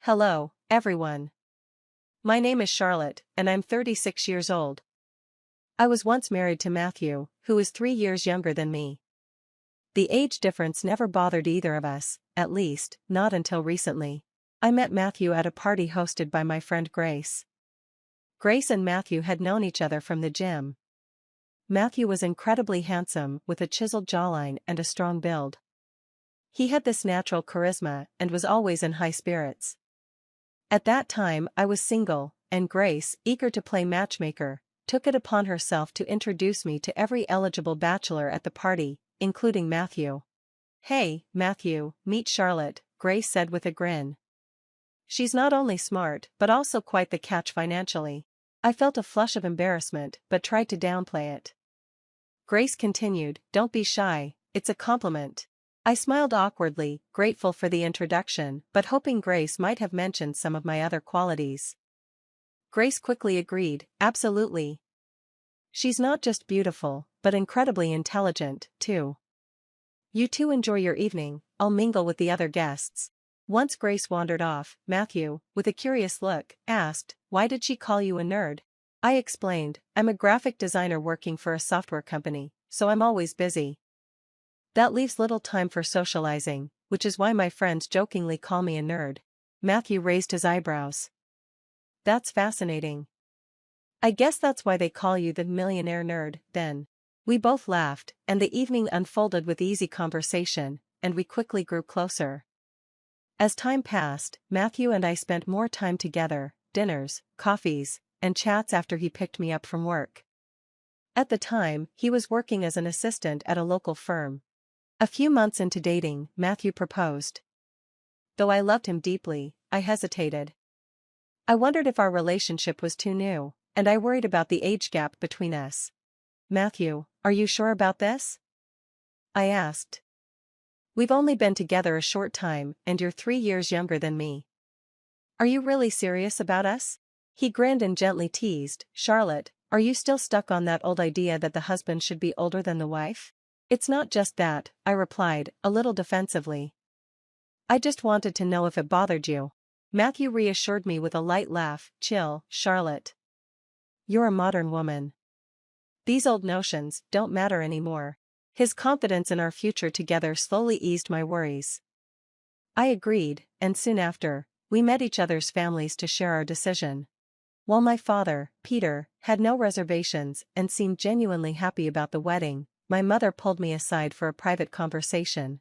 Hello, everyone. My name is Charlotte, and I'm 36 years old. I was once married to Matthew, who is 3 years younger than me. The age difference never bothered either of us, at least, not until recently. I met Matthew at a party hosted by my friend Grace. Grace and Matthew had known each other from the gym. Matthew was incredibly handsome, with a chiseled jawline and a strong build. He had this natural charisma and was always in high spirits. At that time I was single, and Grace, eager to play matchmaker, took it upon herself to introduce me to every eligible bachelor at the party, including Matthew. "Hey, Matthew, meet Charlotte," Grace said with a grin. "She's not only smart but also quite the catch financially." I felt a flush of embarrassment but tried to downplay it. Grace continued, "Don't be shy, it's a compliment." I smiled awkwardly, grateful for the introduction but hoping Grace might have mentioned some of my other qualities. Grace quickly agreed, "Absolutely. She's not just beautiful, but incredibly intelligent, too. You two enjoy your evening, I'll mingle with the other guests." Once Grace wandered off, Matthew, with a curious look, asked, "Why did she call you a nerd?" I explained, "I'm a graphic designer working for a software company, so I'm always busy. That leaves little time for socializing, which is why my friends jokingly call me a nerd." Matthew raised his eyebrows. "That's fascinating. I guess that's why they call you the millionaire nerd, then." We both laughed, and the evening unfolded with easy conversation, and we quickly grew closer. As time passed, Matthew and I spent more time together, dinners, coffees, and chats after he picked me up from work. At the time, he was working as an assistant at a local firm. A few months into dating, Matthew proposed. Though I loved him deeply, I hesitated. I wondered if our relationship was too new, and I worried about the age gap between us. "Matthew, are you sure about this?" I asked. "We've only been together a short time, and you're 3 years younger than me. Are you really serious about us?" He grinned and gently teased, "Charlotte, are you still stuck on that old idea that the husband should be older than the wife?" "It's not just that," I replied, a little defensively. "I just wanted to know if it bothered you." Matthew reassured me with a light laugh, "Chill, Charlotte. You're a modern woman. These old notions don't matter anymore." His confidence in our future together slowly eased my worries. I agreed, and soon after, we met each other's families to share our decision. While my father, Peter, had no reservations and seemed genuinely happy about the wedding, my mother pulled me aside for a private conversation.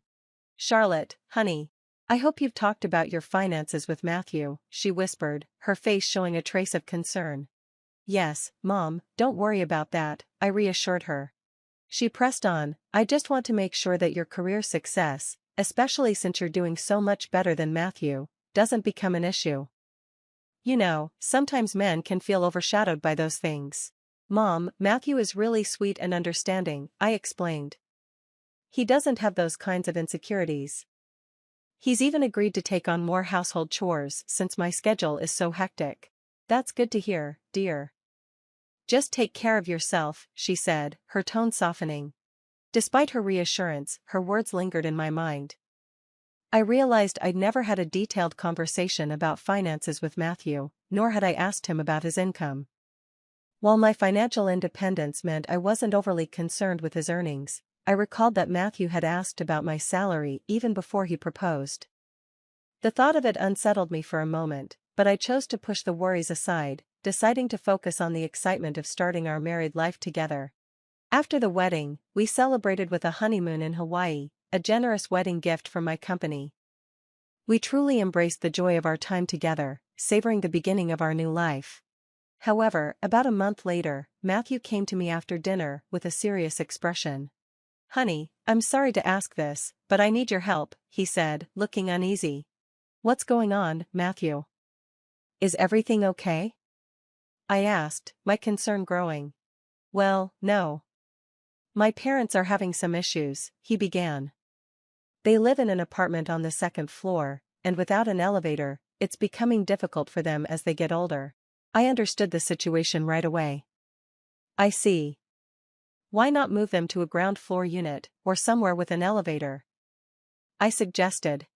"Charlotte, honey, I hope you've talked about your finances with Matthew," she whispered, her face showing a trace of concern. "Yes, Mom, don't worry about that," I reassured her. She pressed on, "I just want to make sure that your career success, especially since you're doing so much better than Matthew, doesn't become an issue. You know, sometimes men can feel overshadowed by those things." "Mom, Matthew is really sweet and understanding," I explained. "He doesn't have those kinds of insecurities. He's even agreed to take on more household chores since my schedule is so hectic." "That's good to hear, dear. Just take care of yourself," she said, her tone softening. Despite her reassurance, her words lingered in my mind. I realized I'd never had a detailed conversation about finances with Matthew, nor had I asked him about his income. While my financial independence meant I wasn't overly concerned with his earnings, I recalled that Matthew had asked about my salary even before he proposed. The thought of it unsettled me for a moment, but I chose to push the worries aside, deciding to focus on the excitement of starting our married life together. After the wedding, we celebrated with a honeymoon in Hawaii, a generous wedding gift from my company. We truly embraced the joy of our time together, savoring the beginning of our new life. However, about a month later, Matthew came to me after dinner with a serious expression. "Honey, I'm sorry to ask this, but I need your help," he said, looking uneasy. "What's going on, Matthew? Is everything okay?" I asked, my concern growing. "Well, no. My parents are having some issues," he began. "They live in an apartment on the second floor, and without an elevator, it's becoming difficult for them as they get older." I understood the situation right away. "I see. Why not move them to a ground floor unit, or somewhere with an elevator?" I suggested.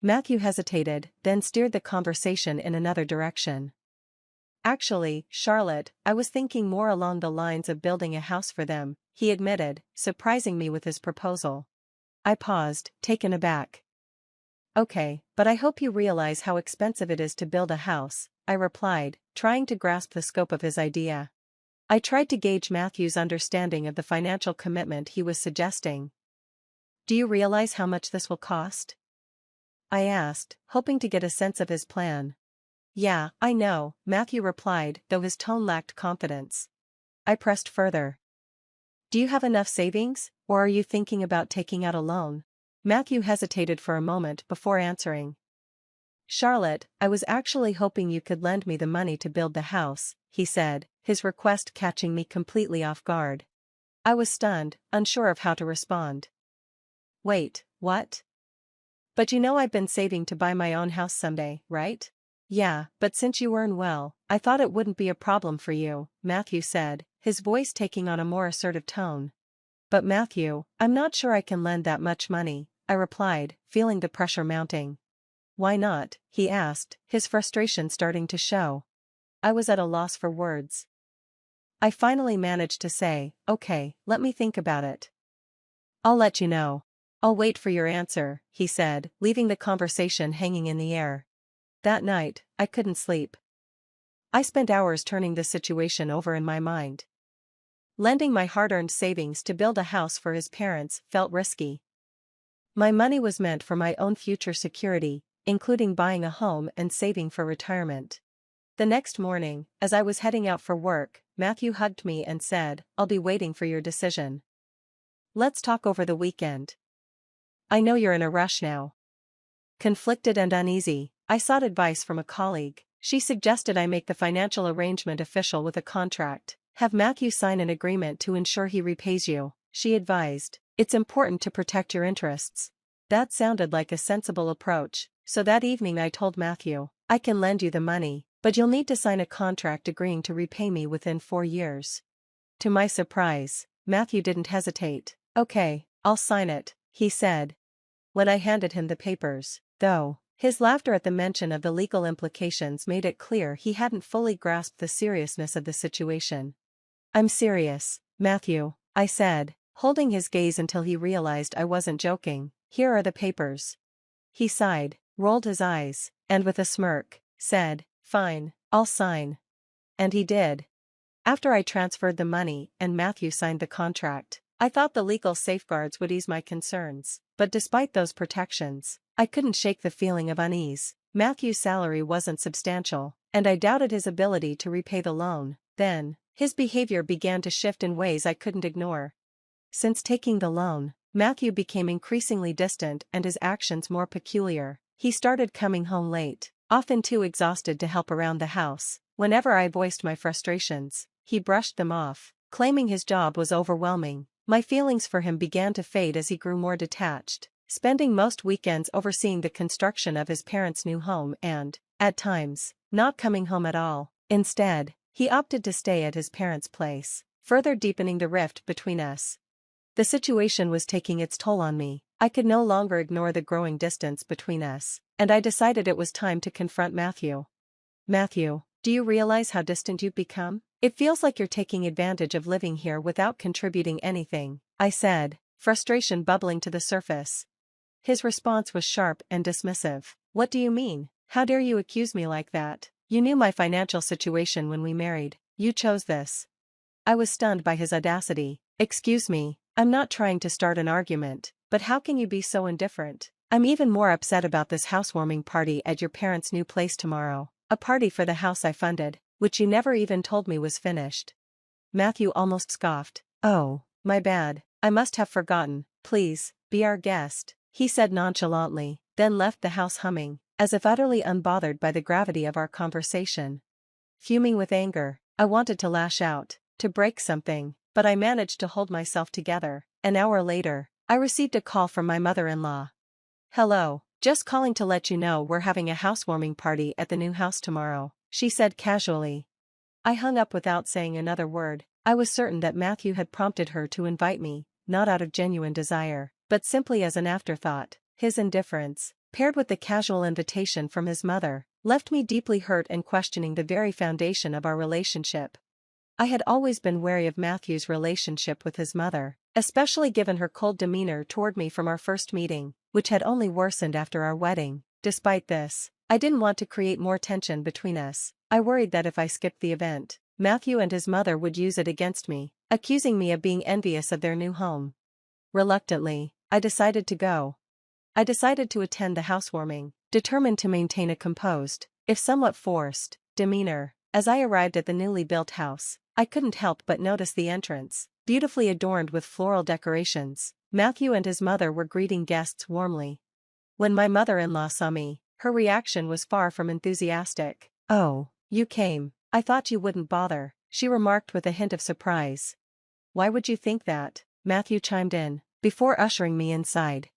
Matthew hesitated, then steered the conversation in another direction. Actually, Charlotte, I was thinking more along the lines of building a house for them, he admitted, surprising me with his proposal. I paused, taken aback. Okay, but I hope you realize how expensive it is to build a house, I replied, trying to grasp the scope of his idea. I tried to gauge Matthew's understanding of the financial commitment he was suggesting. Do you realize how much this will cost? I asked, hoping to get a sense of his plan. Yeah, I know, Matthew replied, though his tone lacked confidence. I pressed further. Do you have enough savings, or are you thinking about taking out a loan? Matthew hesitated for a moment before answering. Charlotte, I was actually hoping you could lend me the money to build the house, he said, his request catching me completely off guard. I was stunned, unsure of how to respond. Wait, what? But you know I've been saving to buy my own house someday, right? Yeah, but since you earn well, I thought it wouldn't be a problem for you, Matthew said, his voice taking on a more assertive tone. But Matthew, I'm not sure I can lend that much money, I replied, feeling the pressure mounting. Why not? He asked, his frustration starting to show. I was at a loss for words. I finally managed to say, okay, let me think about it. I'll let you know. I'll wait for your answer, he said, leaving the conversation hanging in the air. That night, I couldn't sleep. I spent hours turning the situation over in my mind. Lending my hard-earned savings to build a house for his parents felt risky. My money was meant for my own future security, including buying a home and saving for retirement. The next morning, as I was heading out for work, Matthew hugged me and said, I'll be waiting for your decision. Let's talk over the weekend. I know you're in a rush now. Conflicted and uneasy, I sought advice from a colleague. She suggested I make the financial arrangement official with a contract. Have Matthew sign an agreement to ensure he repays you, she advised. It's important to protect your interests. That sounded like a sensible approach, so that evening I told Matthew, I can lend you the money, but you'll need to sign a contract agreeing to repay me within 4 years. To my surprise, Matthew didn't hesitate. Okay, I'll sign it, he said. When I handed him the papers, though, his laughter at the mention of the legal implications made it clear he hadn't fully grasped the seriousness of the situation. I'm serious, Matthew, I said, holding his gaze until he realized I wasn't joking. Here are the papers. He sighed, rolled his eyes, and with a smirk, said, Fine, I'll sign. And he did. After I transferred the money and Matthew signed the contract, I thought the legal safeguards would ease my concerns, but despite those protections, I couldn't shake the feeling of unease. Matthew's salary wasn't substantial, and I doubted his ability to repay the loan. Then, his behavior began to shift in ways I couldn't ignore. Since taking the loan, Matthew became increasingly distant and his actions more peculiar. He started coming home late, often too exhausted to help around the house. Whenever I voiced my frustrations, he brushed them off, claiming his job was overwhelming. My feelings for him began to fade as he grew more detached, spending most weekends overseeing the construction of his parents' new home and, at times, not coming home at all. Instead, he opted to stay at his parents' place, further deepening the rift between us. The situation was taking its toll on me. I could no longer ignore the growing distance between us, and I decided it was time to confront Matthew. Matthew, do you realize how distant you've become? It feels like you're taking advantage of living here without contributing anything, I said, frustration bubbling to the surface. His response was sharp and dismissive. What do you mean? How dare you accuse me like that? You knew my financial situation when we married. You chose this. I was stunned by his audacity. Excuse me, I'm not trying to start an argument, but how can you be so indifferent? I'm even more upset about this housewarming party at your parents' new place tomorrow. A party for the house I funded, which you never even told me was finished. Matthew almost scoffed. Oh, my bad, I must have forgotten. Please, be our guest, he said nonchalantly, then left the house humming, as if utterly unbothered by the gravity of our conversation. Fuming with anger, I wanted to lash out, to break something, but I managed to hold myself together. An hour later, I received a call from my mother-in-law. Hello, just calling to let you know we're having a housewarming party at the new house tomorrow, she said casually. I hung up without saying another word. I was certain that Matthew had prompted her to invite me, not out of genuine desire, but simply as an afterthought. His indifference, paired with the casual invitation from his mother, left me deeply hurt and questioning the very foundation of our relationship. I had always been wary of Matthew's relationship with his mother, especially given her cold demeanor toward me from our first meeting, which had only worsened after our wedding. Despite this, I didn't want to create more tension between us. I worried that if I skipped the event, Matthew and his mother would use it against me, accusing me of being envious of their new home. Reluctantly, I decided to go. I decided to attend the housewarming, determined to maintain a composed, if somewhat forced, demeanor. As I arrived at the newly built house, I couldn't help but notice the entrance, beautifully adorned with floral decorations. Matthew and his mother were greeting guests warmly. When my mother-in-law saw me, her reaction was far from enthusiastic. "Oh, you came. I thought you wouldn't bother," she remarked with a hint of surprise. "Why would you think that?" Matthew chimed in, before ushering me inside.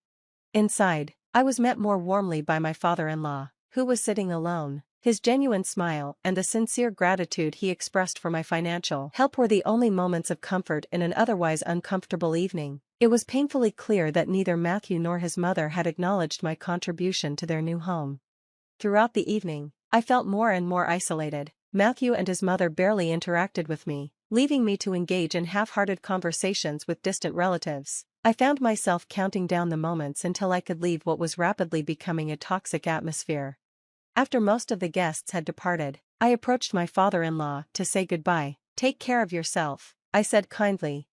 Inside, I was met more warmly by my father-in-law, who was sitting alone. His genuine smile and the sincere gratitude he expressed for my financial help were the only moments of comfort in an otherwise uncomfortable evening. It was painfully clear that neither Matthew nor his mother had acknowledged my contribution to their new home. Throughout the evening, I felt more and more isolated. Matthew and his mother barely interacted with me, leaving me to engage in half-hearted conversations with distant relatives. I found myself counting down the moments until I could leave what was rapidly becoming a toxic atmosphere. After most of the guests had departed, I approached my father-in-law to say goodbye. "Take care of yourself," I said kindly.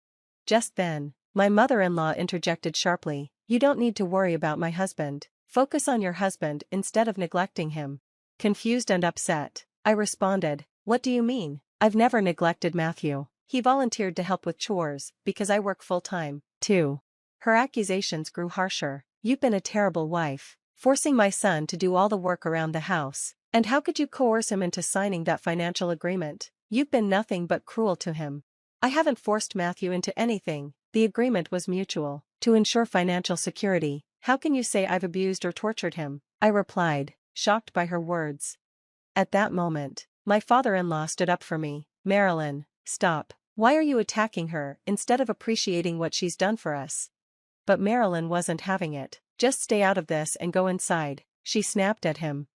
Just then, my mother-in-law interjected sharply, "You don't need to worry about my husband. Focus on your husband instead of neglecting him." Confused and upset, I responded, "What do you mean? I've never neglected Matthew. He volunteered to help with chores because I work full-time, too." Her accusations grew harsher. "You've been a terrible wife, forcing my son to do all the work around the house. And how could you coerce him into signing that financial agreement? You've been nothing but cruel to him." "I haven't forced Matthew into anything. The agreement was mutual, to ensure financial security. How can you say I've abused or tortured him?" I replied, shocked by her words. At that moment, my father-in-law stood up for me. "Marilyn, stop. Why are you attacking her instead of appreciating what she's done for us?" But Marilyn wasn't having it. "Just stay out of this and go inside," she snapped at him.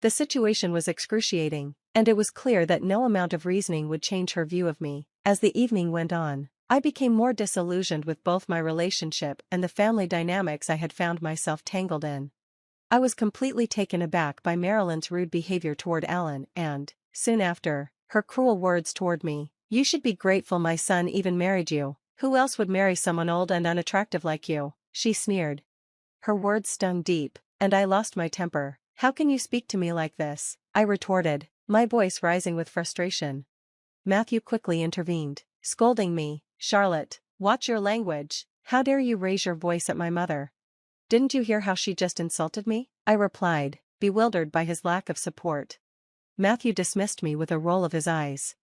The situation was excruciating, and it was clear that no amount of reasoning would change her view of me. As the evening went on, I became more disillusioned with both my relationship and the family dynamics I had found myself tangled in. I was completely taken aback by Marilyn's rude behavior toward Alan and, soon after, her cruel words toward me. "You should be grateful my son even married you. Who else would marry someone old and unattractive like you?" she sneered. Her words stung deep, and I lost my temper. "How can you speak to me like this?" I retorted, my voice rising with frustration. Matthew quickly intervened, scolding me. "Charlotte, watch your language. How dare you raise your voice at my mother?" "Didn't you hear how she just insulted me?" I replied, bewildered by his lack of support. Matthew dismissed me with a roll of his eyes.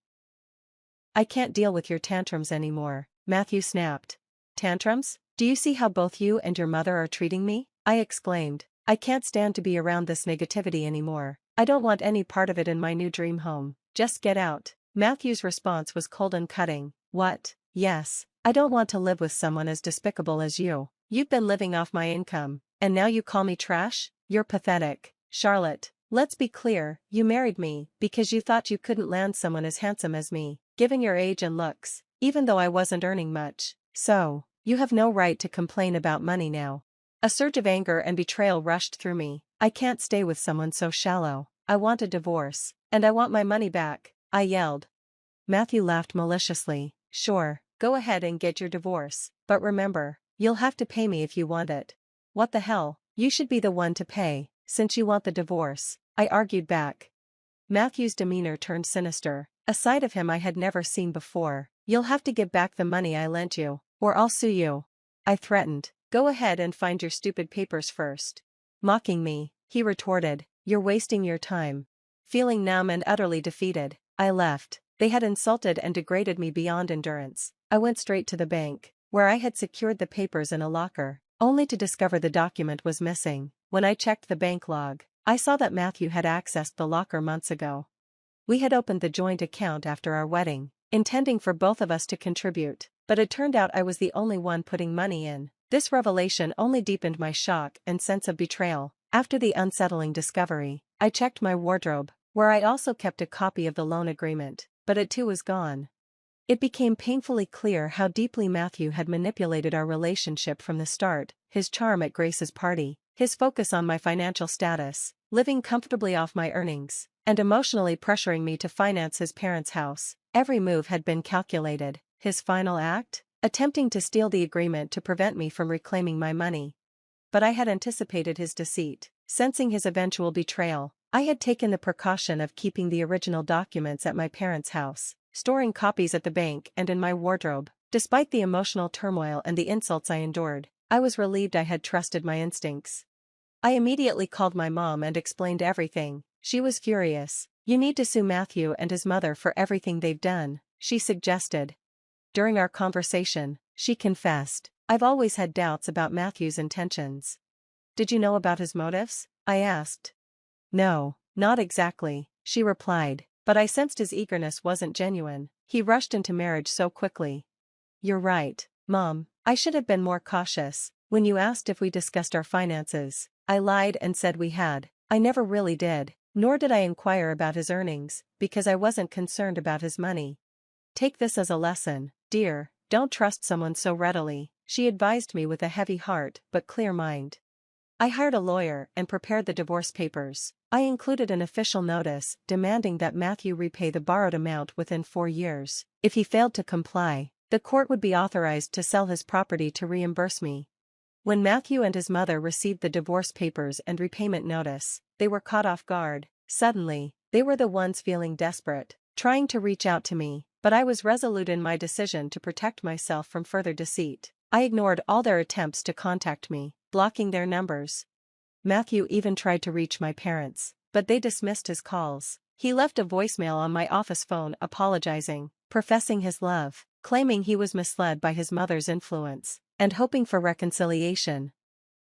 "I can't deal with your tantrums anymore," Matthew snapped. "Tantrums? Do you see how both you and your mother are treating me?" I exclaimed. "I can't stand to be around this negativity anymore. I don't want any part of it in my new dream home. Just get out." Matthew's response was cold and cutting. "What? Yes, I don't want to live with someone as despicable as you. You've been living off my income, and now you call me trash? You're pathetic. Charlotte, let's be clear, you married me because you thought you couldn't land someone as handsome as me, given your age and looks, even though I wasn't earning much. So, you have no right to complain about money now." A surge of anger and betrayal rushed through me. "I can't stay with someone so shallow. I want a divorce, and I want my money back," I yelled. Matthew laughed maliciously. "Sure, go ahead and get your divorce, but remember, you'll have to pay me if you want it." "What the hell? You should be the one to pay, since you want the divorce," I argued back. Matthew's demeanor turned sinister, a side of him I had never seen before. "You'll have to give back the money I lent you, or I'll sue you," I threatened. "Go ahead and find your stupid papers first." Mocking me, he retorted, "You're wasting your time." Feeling numb and utterly defeated, I left. They had insulted and degraded me beyond endurance. I went straight to the bank, where I had secured the papers in a locker, only to discover the document was missing. When I checked the bank log, I saw that Matthew had accessed the locker months ago. We had opened the joint account after our wedding, intending for both of us to contribute, but it turned out I was the only one putting money in. This revelation only deepened my shock and sense of betrayal. After the unsettling discovery, I checked my wardrobe, where I also kept a copy of the loan agreement, but it too was gone. It became painfully clear how deeply Matthew had manipulated our relationship from the start: his charm at Grace's party, his focus on my financial status, living comfortably off my earnings, and emotionally pressuring me to finance his parents' house. Every move had been calculated. His final act? Attempting to steal the agreement to prevent me from reclaiming my money. But I had anticipated his deceit. Sensing his eventual betrayal, I had taken the precaution of keeping the original documents at my parents' house, storing copies at the bank and in my wardrobe. Despite the emotional turmoil and the insults I endured, I was relieved I had trusted my instincts. I immediately called my mom and explained everything. She was furious. "You need to sue Matthew and his mother for everything they've done," she suggested. During our conversation, she confessed, "I've always had doubts about Matthew's intentions." "Did you know about his motives?" I asked. "No, not exactly," she replied, "but I sensed his eagerness wasn't genuine. He rushed into marriage so quickly." "You're right, Mom. I should have been more cautious. When you asked if we discussed our finances, I lied and said we had. I never really did, nor did I inquire about his earnings, because I wasn't concerned about his money. Take this as a lesson, dear. Don't trust someone so readily," she advised me with a heavy heart but clear mind. I hired a lawyer and prepared the divorce papers. I included an official notice demanding that Matthew repay the borrowed amount within 4 years. If he failed to comply, the court would be authorized to sell his property to reimburse me. When Matthew and his mother received the divorce papers and repayment notice, they were caught off guard. Suddenly, they were the ones feeling desperate, trying to reach out to me, but I was resolute in my decision to protect myself from further deceit. I ignored all their attempts to contact me, blocking their numbers. Matthew even tried to reach my parents, but they dismissed his calls. He left a voicemail on my office phone apologizing, professing his love, claiming he was misled by his mother's influence, and hoping for reconciliation.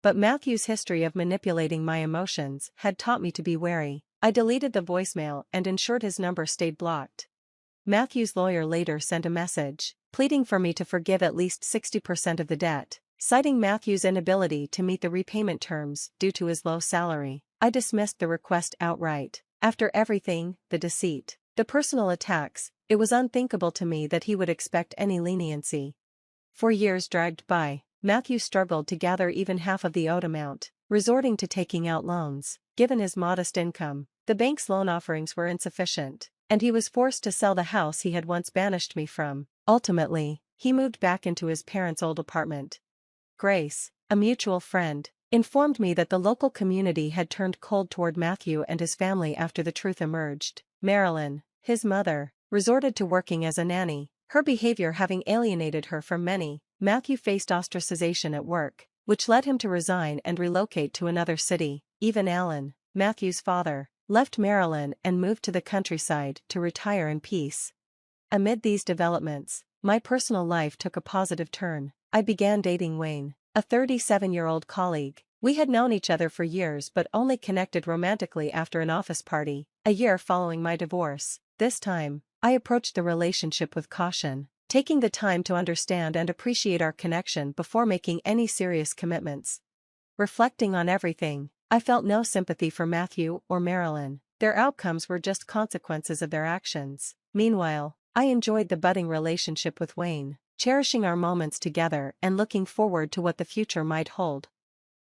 But Matthew's history of manipulating my emotions had taught me to be wary. I deleted the voicemail and ensured his number stayed blocked. Matthew's lawyer later sent a message, pleading for me to forgive at least 60% of the debt, citing Matthew's inability to meet the repayment terms due to his low salary. I dismissed the request outright. After everything, the deceit, the personal attacks, it was unthinkable to me that he would expect any leniency. 4 years dragged by. Matthew struggled to gather even half of the owed amount, resorting to taking out loans. Given his modest income, the bank's loan offerings were insufficient, and he was forced to sell the house he had once banished me from. Ultimately, he moved back into his parents' old apartment. Grace, a mutual friend, informed me that the local community had turned cold toward Matthew and his family after the truth emerged. Marilyn, his mother, resorted to working as a nanny, her behavior having alienated her from many. Matthew faced ostracization at work, which led him to resign and relocate to another city. Even Alan, Matthew's father, left Marilyn and moved to the countryside to retire in peace. Amid these developments, my personal life took a positive turn. I began dating Wayne, a 37-year-old colleague. We had known each other for years but only connected romantically after an office party, a year following my divorce. This time, I approached the relationship with caution, taking the time to understand and appreciate our connection before making any serious commitments. Reflecting on everything, I felt no sympathy for Matthew or Marilyn. Their outcomes were just consequences of their actions. Meanwhile, I enjoyed the budding relationship with Wayne, cherishing our moments together and looking forward to what the future might hold.